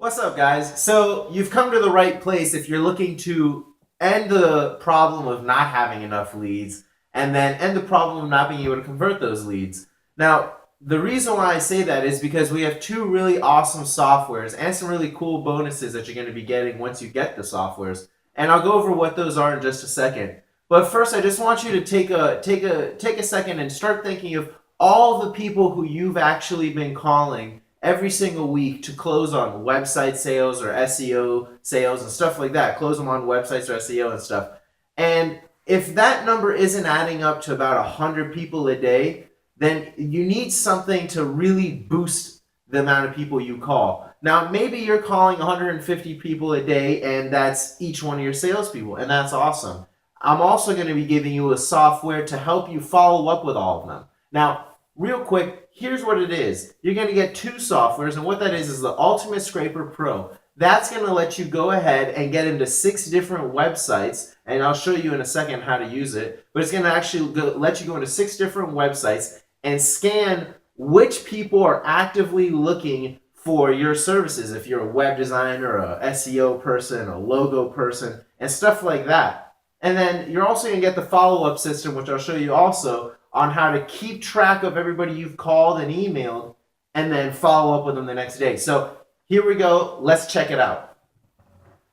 What's up, guys? So you've come to the right place if you're looking to end the problem of not having enough leads and then end the problem of not being able to convert those leads. Now, the reason why I say that is because we have two really awesome softwares and some really cool bonuses that you're going to be getting once you get the softwares. And I'll go over what those are in just a second. But first, I just want you to take a second and start thinking of all the people who you've actually been calling every single week to close on website sales or SEO sales and stuff like that. Close them on websites or SEO and stuff. And if that number isn't adding up to about 100 people a day, then you need something to really boost the amount of people you call. Now, maybe you're calling 150 people a day and that's each one of your salespeople, and that's awesome. I'm also going to be giving you a software to help you follow up with all of them. Now, real quick, here's what it is. You're going to get two softwares, and what that is the Ultimate Scraper Pro. That's going to let you go ahead and get into 6 different websites, and I'll show you in a second how to use it, but it's going to actually let you go into 6 different websites and scan which people are actively looking for your services. If you're a web designer, a SEO person, a logo person, and stuff like that. And then you're also going to get the follow-up system, which I'll show you also, on how to keep track of everybody you've called and emailed and then follow up with them the next day. So here we go. Let's check it out.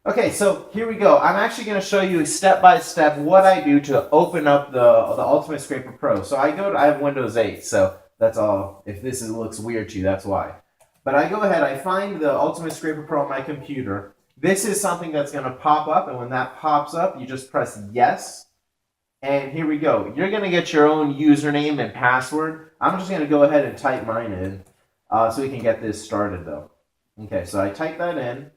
Okay, so here we go. I'm actually going to show you step by step what I do to open up the Ultimate Scraper Pro. So I have Windows 8, so that's all. If this looks weird to you, that's why. But I go ahead, I find the Ultimate Scraper Pro on my computer. This is something that's going to pop up, and when that pops up, you just press yes. And here we go. You're going to get your own username and password. I'm just going to go ahead and type mine in so we can get this started, though. Okay, so I type that in.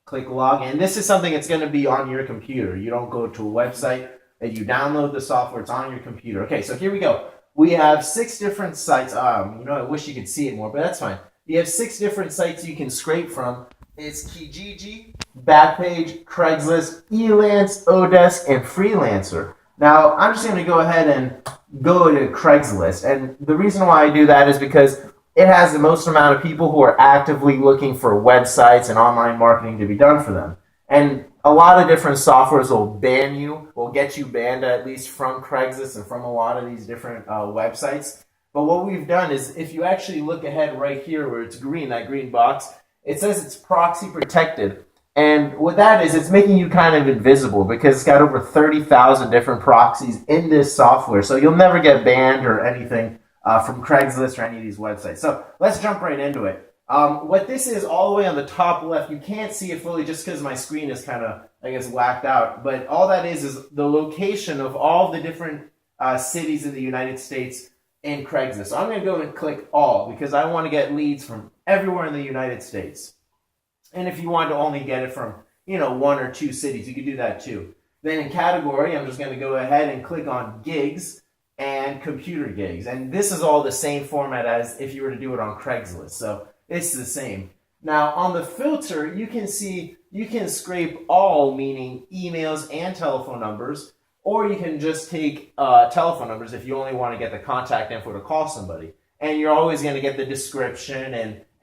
Click log in. This is something that's going to be on your computer. You don't go to a website. You download the software. It's on your computer. Okay, so here we go. We have 6 different sites. I wish you could see it more, but that's fine. You have 6 different sites you can scrape from. It's Kijiji, Backpage, Craigslist, Elance, Odesk, and Freelancer. Now, I'm just going to go ahead and go to Craigslist. And the reason why I do that is because it has the most amount of people who are actively looking for websites and online marketing to be done for them. And a lot of different softwares will get you banned at least from Craigslist and from a lot of these different websites. But what we've done is, if you actually look ahead right here where it's green, that green box, it says it's proxy protected. And what that is, it's making you kind of invisible because it's got over 30,000 different proxies in this software. So you'll never get banned or anything from Craigslist or any of these websites. So let's jump right into it. What this is all the way on the top left, you can't see it fully just because my screen is kind of, whacked out. But all that is the location of all the different cities in the United States in Craigslist. So I'm going to go and click all because I want to get leads from everywhere in the United States. And if you want to only get it from, 1 or 2 cities, you could do that too. Then in category, I'm just going to go ahead and click on gigs and computer gigs. And this is all the same format as if you were to do it on Craigslist. So it's the same. Now on the filter, you can see you can scrape all, meaning emails and telephone numbers, or you can just take telephone numbers if you only want to get the contact info to call somebody. And you're always going to get the description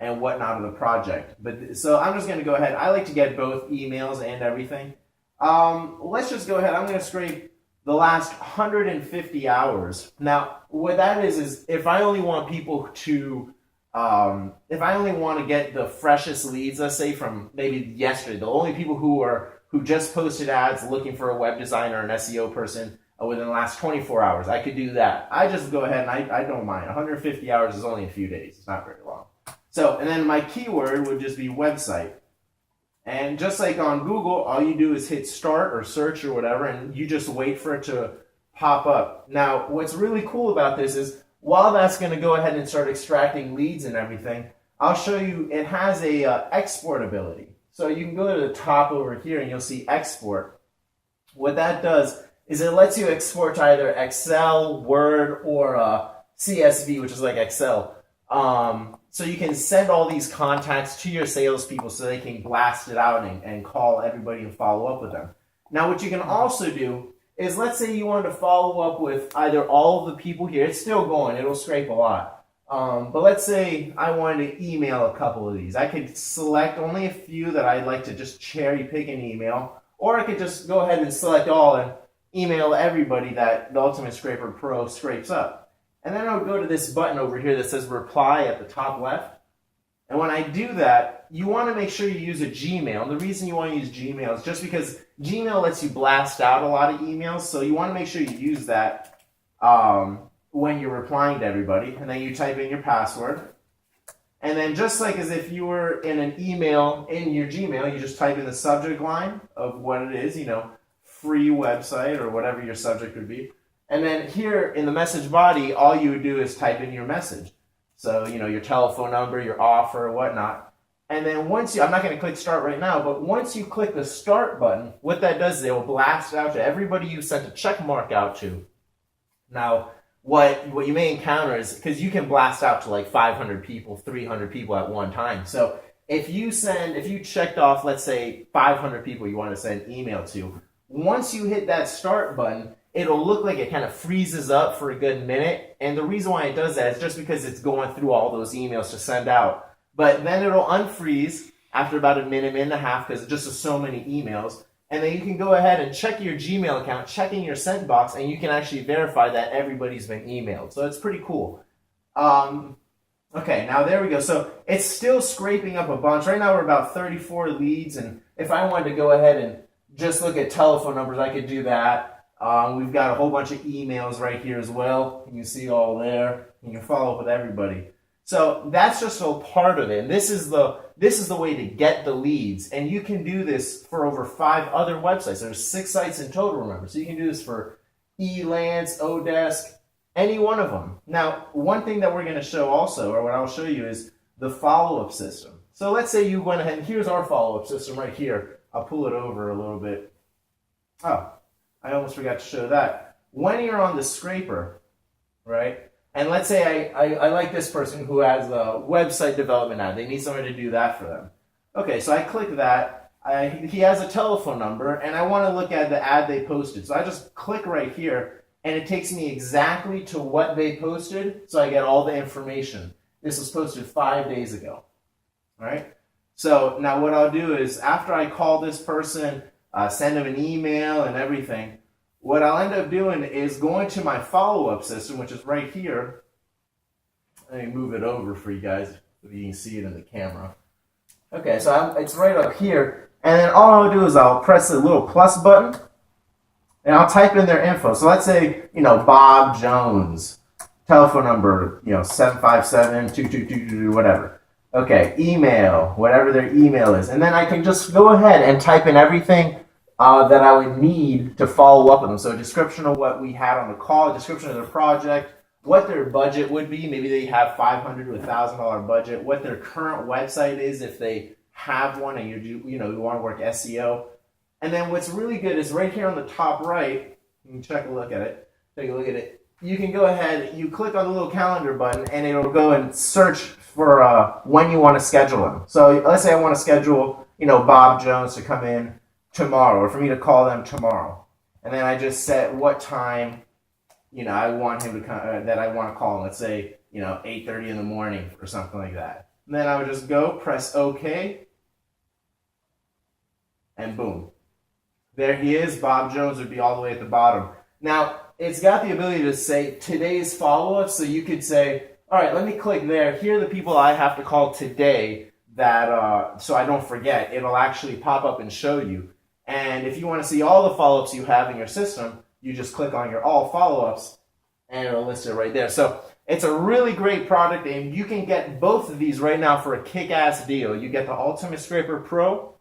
and whatnot of the project. But so I'm just going to go ahead. I like to get both emails and everything. Let's just go ahead. I'm going to scrape the last 150 hours. Now, what that is if I only want people to, if I only want to get the freshest leads, let's say from maybe yesterday, the only people who just posted ads looking for a web designer, an SEO person within the last 24 hours, I could do that. I just go ahead and I don't mind. 150 hours is only a few days. It's not very long. So, and then my keyword would just be website. And just like on Google, all you do is hit start or search or whatever, and you just wait for it to pop up. Now, what's really cool about this is while that's going to go ahead and start extracting leads and everything, I'll show you it has a export ability. So you can go to the top over here and you'll see export. What that does is it lets you export to either Excel, Word, or CSV, which is like Excel. So you can send all these contacts to your salespeople so they can blast it out and call everybody and follow up with them. Now, what you can also do is, let's say you wanted to follow up with either all of the people here. It's still going. It'll scrape a lot. But let's say I wanted to email a couple of these. I could select only a few that I'd like to just cherry pick an email, or I could just go ahead and select all and email everybody that the Ultimate Scraper Pro scrapes up. And then I would go to this button over here that says reply at the top left. And when I do that, you want to make sure you use a Gmail. And the reason you want to use Gmail is just because Gmail lets you blast out a lot of emails. So you want to make sure you use that when you're replying to everybody. And then you type in your password. And then just like as if you were in an email in your Gmail, you just type in the subject line of what it is, free website or whatever your subject would be. And then here in the message body, all you would do is type in your message. So, your telephone number, your offer, whatnot. And then I'm not going to click start right now, but once you click the start button, what that does is it will blast out to everybody you sent a check mark out to. Now, what you may encounter is, because you can blast out to like 500 people, 300 people at one time. So if you checked off, let's say 500 people you want to send email to, once you hit that start button, it'll look like it kind of freezes up for a good minute. And the reason why it does that is just because it's going through all those emails to send out. But then it'll unfreeze after about a minute and a half because it's just so many emails. And then you can go ahead and check your Gmail account, checking your sent box, and you can actually verify that everybody's been emailed. So it's pretty cool. Okay, now there we go. So it's still scraping up a bunch. Right now we're about 34 leads. And if I wanted to go ahead and just look at telephone numbers, I could do that. We've got a whole bunch of emails right here as well. You can see all there. You can follow up with everybody. So that's just a part of it. And this is the way to get the leads. And you can do this for over 5 other websites. There's 6 sites in total, remember. So you can do this for Elance, Odesk, any one of them. Now, one thing that we're going to show also, or what I'll show you, is the follow-up system. So let's say you went ahead, and here's our follow-up system right here. I'll pull it over a little bit. Oh, I almost forgot to show that. When you're on the scraper, right? And let's say I like this person who has a website development ad. They need somebody to do that for them. Okay, so I click that. He has a telephone number, and I want to look at the ad they posted. So I just click right here, and it takes me exactly to what they posted, so I get all the information. This was posted 5 days ago. All right? So now what I'll do is, after I call this person, send them an email and everything, what I'll end up doing is going to my follow-up system, which is right here. Let me move it over for you guys so you can see it in the camera. Okay, so it's right up here. And then all I'll do is I'll press the little plus button, and I'll type in their info. So let's say, Bob Jones, telephone number, 757-2222, whatever. Okay, email, whatever their email is. And then I can just go ahead and type in everything that I would need to follow up with them. So a description of what we had on the call, a description of their project, what their budget would be. Maybe they have $500 to $1,000 budget. What their current website is if they have one and you want to work SEO. And then what's really good is right here on the top right, you can take a look at it. You can go ahead, you click on the little calendar button, and it'll go and search for when you want to schedule them. So let's say I want to schedule, Bob Jones to come in tomorrow, or for me to call them tomorrow. And then I just set what time, I want him to come, that I want to call him. Let's say, 8:30 in the morning or something like that. And then I would just go, press OK, and boom. There he is. Bob Jones would be all the way at the bottom. Now, it's got the ability to say today's follow-up, so you could say, all right, let me click there. Here are the people I have to call today that so I don't forget. It'll actually pop up and show you. And if you want to see all the follow-ups you have in your system, you just click on your all follow-ups, and it'll list it right there. So it's a really great product, and you can get both of these right now for a kick-ass deal. You get the Ultimate Scraper Pro,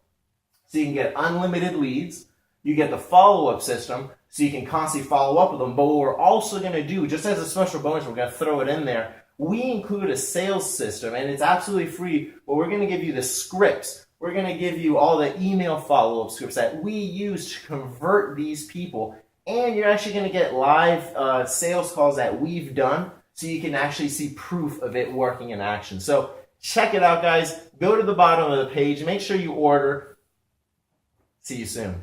so you can get unlimited leads. You get the follow-up system, so you can constantly follow up with them. But what we're also going to do, just as a special bonus, we're going to throw it in there. We include a sales system, and it's absolutely free, but we're going to give you the scripts. We're going to give you all the email follow-up scripts that we use to convert these people. And you're actually going to get live sales calls that we've done, so you can actually see proof of it working in action. So check it out, guys. Go to the bottom of the page. Make sure you order. See you soon.